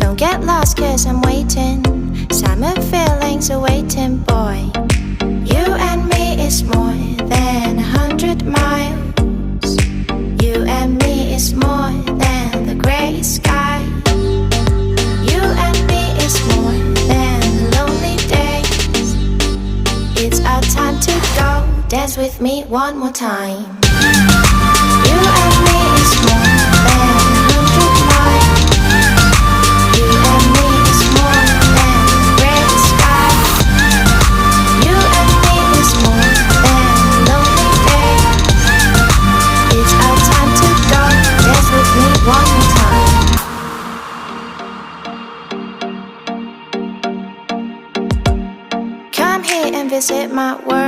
Don't get lost cause I'm waiting. Summer feelings are waiting, boy. You and me is more than 100 miles. You and me is more than the gray sky. You and me is more than lonely days. It's our time to go. Dance with me one more time. You and me is more than 100 miles. You and me is more than gray sky. You and me is more than lonely days. It's our time to go. Dance with me one more time. Come here and visit my world.